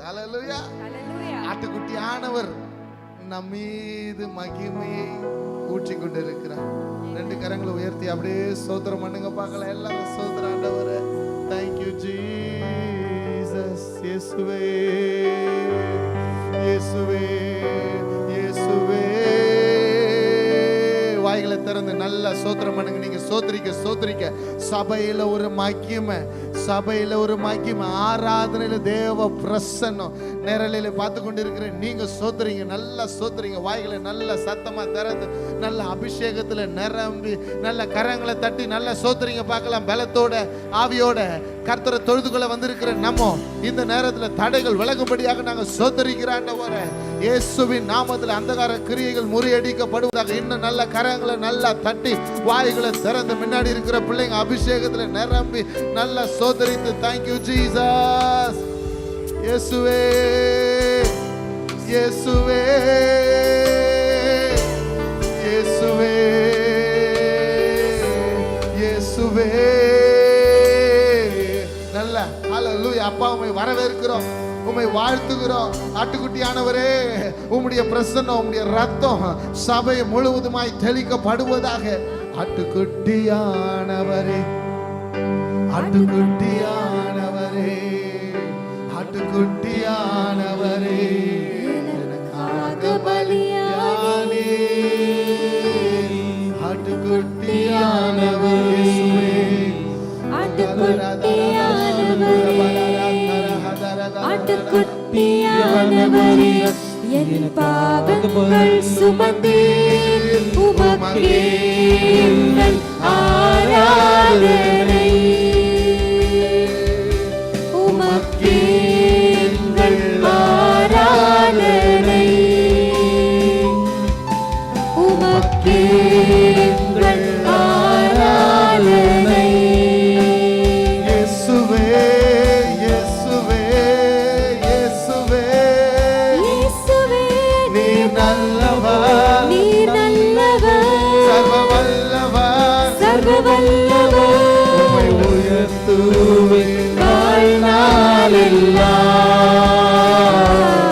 ஹல்லேலூயா. ஆட்டுக்குட்டியானவர் நம் மீது மகிமையை ஊற்றிக் கொண்டிருக்கிறார். ரெண்டு கரங்களை உயர்த்தி அப்படியே ஸ்தோத்திரம் பண்ணுங்க பார்க்கலாம். எல்லாரும் ஸ்தோத்திரம் ஆண்டவரே. Thank you Jesus. இயேசுவே இயேசுவே இயேசுவே. வாய்களை திறந்து நல்லா ஸ்தோத்திரம் பண்ணுங்க. நீங்க ஸ்தோத்திரிக்க சபையில ஒரு மகிமை, சபையில ஒரு மகிமை, ஆராதனையில தேவ பிரசன்னம் நேரலையில பார்த்து கொண்டு இருக்கிற நீங்க ஸ்தோத்திரிங்க, நல்லா ஸ்தோத்திரிங்க. வாய்களை நல்ல சத்தமா திறந்து நல்ல அபிஷேகத்துல நிரம்பி நல்ல கரங்களை தட்டி நல்ல ஸ்தோத்திரிங்க பார்க்கலாம். பலத்தோட ஆவியோட கர்த்தரை தொழுதுகொள்ள வந்திருக்கிற நம்ம இந்த நேரத்துல தடைகள் விலகும்படியாக நாங்க ஸ்தோத்திரிக்கிறாண்டவரே. இயேசுவின் நாமத்துல அந்தகார கிரியைகள் முறியடிக்கப்படுவதாக. இன்னும் நல்ல கரங்களை நல்லா தட்டி வாய்களை திறந்து முன்னாடி இருக்கிற பிள்ளைங்க அபிஷேகத்துல நிரம்பி நல்லா ஸ்தோத்திரித்து தேங்க் யூ ஜீசஸ். இயேசுவே இயேசுவே இயேசுவே இயேசுவே. நல்ல ஹல்லேலூயா. அப்பா உம்மை வரவேற்கிறோம், உம்மை வாழ்த்துகிறோம். ஆட்டுக்குட்டியானவரே, உம்முடைய பிரசன்னம், உம்முடைய ரத்தம் சபை முழுவதுமாய் தெளிக்கப்படுவதாக. ஆட்டுக்குட்டியானவரே, ஆட்டுக்குட்டியானவரே, ஆட்டுக்குட்டியானவரே, எனக்காக பலியானே. ஆட்டுக்குட்டியானவரே, ஆட்டுக்குட்டியானவரே, என் பாவங்கள் சுமந்தீர், உமக்கே எங்கள் ஆராதனை, உமக்கே எங்கள் ஆராதனை, உமக்கே எங்கள் ஆராதனை.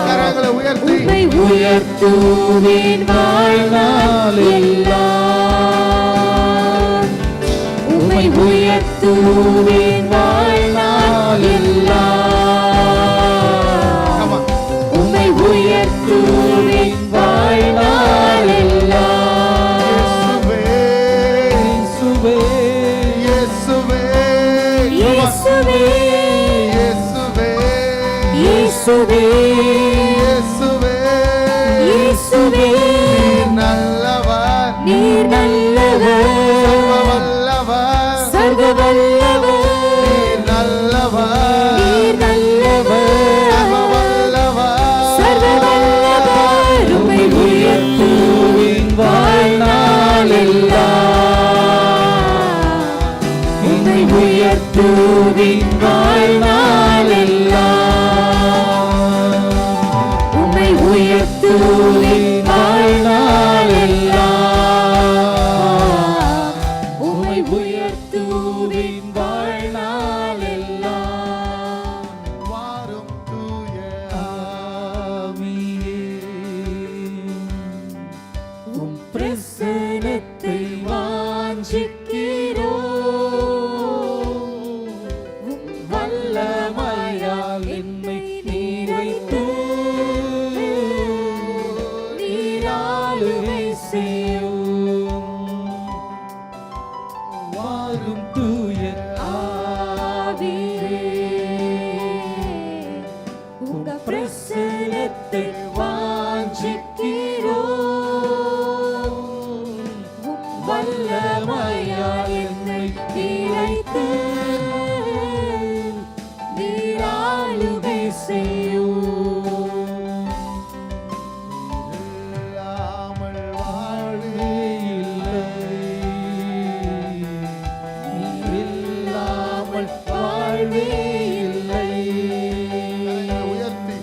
கரங்களை உயர்த்தி உயர்த்துவேன் வாழ்நாள் எல்லாம், உம்மை உயர்த்துவேன் வாழ்நாள் எல்லாம், உம்மை உயர்த்துவேன் வாழ்நாள் எல்லாம். இயேசுவே இயேசுவே இயேசுவே இயேசுவே இயேசுவே இயேசுவே. நீர் நல்லவர், சர்வ வல்லவர், நீர் நல்லவர், சர்வ வல்லவர். உம்மை உயர்த்துவேன் வாழ்நாள் எல்லாம், உம்மை உயர்த்துவேன் வாழ்நாள் எல்லாம், உம்மை உயர்த்துவேன் வாழ்நாள் எல்லாம், உம்மை உயர்த்துவேன் வாழ்நாள் எல்லாம். வாரும் தூய ஆவியே, உம் பிரசன்னத்தை வாஞ்சிக்கிறோம், உம் வல்லமையால் என்னை நீர் வைத்து நீராளுகை செய்யும். வாரும் தூய ஆவியே, உங்க பிரசன்னத்தை வாஞ்சிக்கிறோம், உம் வல்லமையால் என்னை நீர் வைத்து நீராளுகை செய்யும். இல்லாமல் வாழ்வே இல்லை, நீர் இல்லாமல் வாழ்வே இல்லை, உயர்த்தி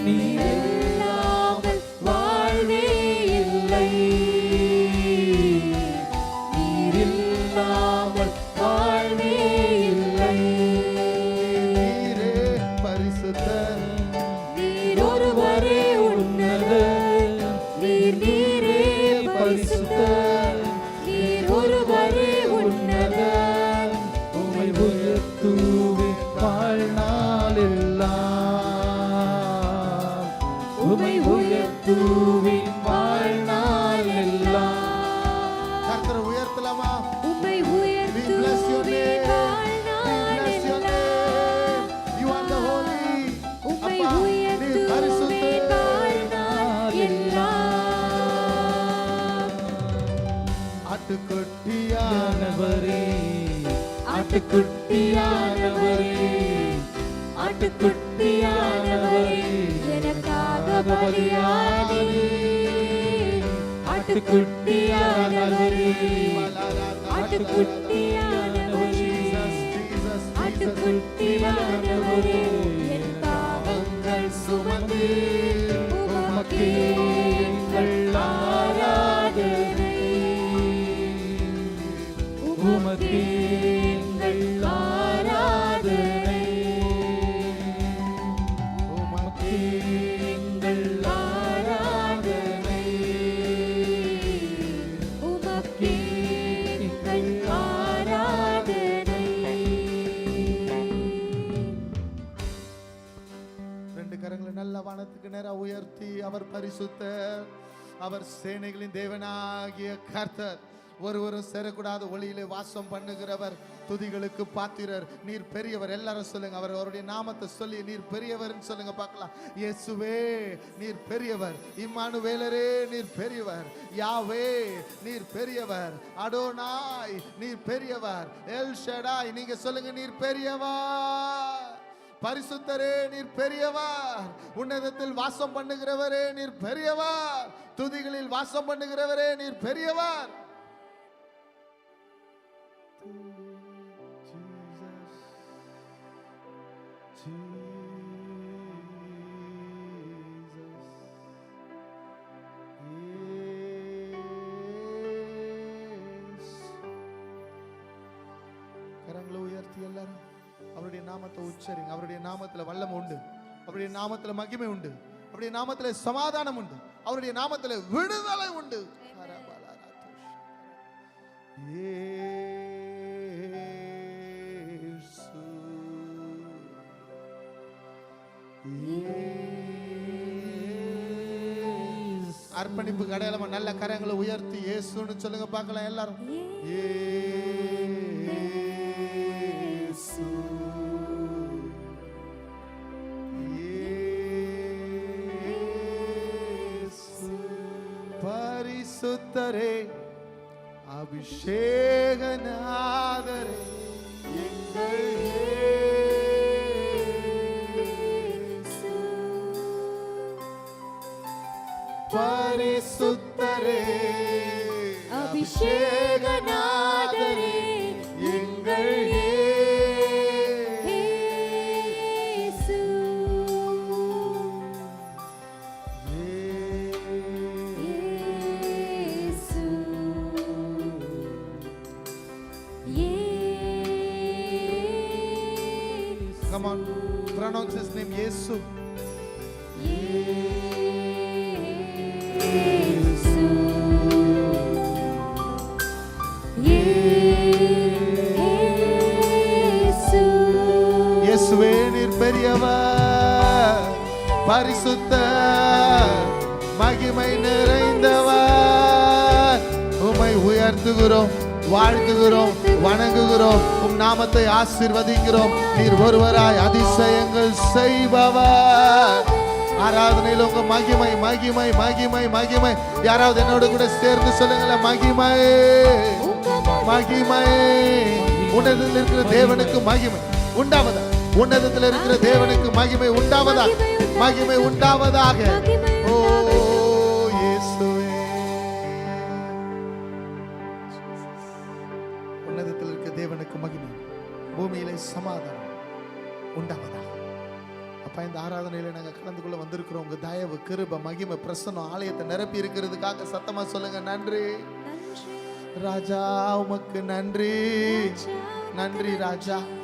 நீர் இல்லாமல் உம்மை உயர்த்துவேன் வாழ்நாள் எல்லாம். கர்த்தரை உயர்த்தலாமா? உம்மை We bless your உயர்த்துவேன் name. We வாழ்நாள் bless your எல்லாம். name. You are the holy. உம்மை அப்பா, நீ உயர்த்துவேன் பரிசுத்தர். வாழ்நாள் எல்லாம். ஆட்டுக்குட்டியானவரே, ஆட்டுக்குட்டியானவரே, ஆட்டுக்குட்டியானவரே, எனக்காக பலியானீர். ஆட்டுக்குட்டியானவரே, ஆட்டுக்குட்டியானவரே, ஆட்டுக்குட்டியானவரே, என் பாவங்கள் சுமந்து உமக்கே எங்கள் ஆராதனை. உமக்கே எங்கள் ஆராதனை. உமக்கே எங்கள் ஆராதனை. உமக்கே எங்கள் ஆராதனை. ரெண்டு கரங்களை நல்ல வானத்துக்கு நேரா உயர்த்தி, அவர் பரிசுத்தர், அவர் சேனைகளின் தேவனாகிய கர்த்தர், ஒருவரும் சேரக்கூடாத ஒளியிலே வாசம் பண்ணுகிறவர், துதிகளுக்கு பாத்திரர், நீர் பெரியவர். எல்லாரும் சொல்லுங்க, அவருடைய நாமத்தை சொல்லி நீர் பெரியவர்னு சொல்லுங்க பார்க்கலாம். இயேசுவே நீர் பெரியவர், இம்மானுவேலரே நீர் பெரியவர், யாவே நீர் பெரியவர், அடோனாய் நீர் பெரியவர், எல் ஷடாய் நீங்க சொல்லுங்க நீர் பெரியவர். பரிசுத்தரே நீர் பெரியவர், உன்னதத்தில் வாசம் பண்ணுகிறவரே நீர் பெரியவர், துதிகளில் வாசம் பண்ணுகிறவரே நீர் பெரியவர். கரங்களை உயர்த்தி எல்லாரும் அவருடைய நாமத்தை உச்சரிங்க. அவருடைய நாமத்துல வல்லமை உண்டு, அவருடைய நாமத்துல மகிமை உண்டு, அவருடைய நாமத்துல சமாதானம் உண்டு, அவருடைய நாமத்துல விடுதலை உண்டு. அர்ப்பணிப்பு கடையில நல்ல கரங்களை உயர்த்தி இயேசுன்னு சொல்லுங்க பார்க்கலாம் எல்லாரும். இயேசு, இயேசு, பரிசுத்தரே, அபிஷேகநாதரே, எங்கள் இயேசு. பரிசுத்தரே, அபிஷேகநாதரே, எங்கள் இயேசு. இயேசு. இயேசு. Come on, pronounce his name, Yesu. இயேசு. இயேசு. இயேசுவே நீர் பெரியவர், பரிசுத்தர், மகிமை நிறைந்தவர். உம்மை உயர்த்துகிறோம், வாழ்த்துகிறோம், வணங்குகிறோம், உம் நாமத்தை ஆசீர்வதிக்கிறோம். நீர் ஒருவராய் அதிசயங்கள் செய்பவர். ஆராதனையில் உங்க மகிமை மகிமை மகிமை மகிமை. யாராவது என்னோட கூட சேர்ந்து சொல்லுங்களேன், மகிமை மகிமை. உன்னதத்தில் இருக்கிற தேவனுக்கு மகிமை உண்டாவதா, உன்னதத்தில் இருக்கிற தேவனுக்கு மகிமை உண்டாவதா, மகிமை உண்டாவதாக. ஓ இயேசுவே, உன்னதத்தில் இருக்கிற தேவனுக்கு மகிமை, பூமியிலே சமாதானம் உண்டாவதாக. அப்பா, இந்த ஆராதனையில நாங்க கலந்து கொள்ள வந்திருக்கிறோம். உங்க தயவு, கிருபை, மகிமை, பிரசன்னம் ஆலயத்தை நிரப்பி இருக்கிறதுக்காக சத்தமா சொல்லுங்க நன்றி ராஜா. உமக்கு நன்றி, நன்றி ராஜா.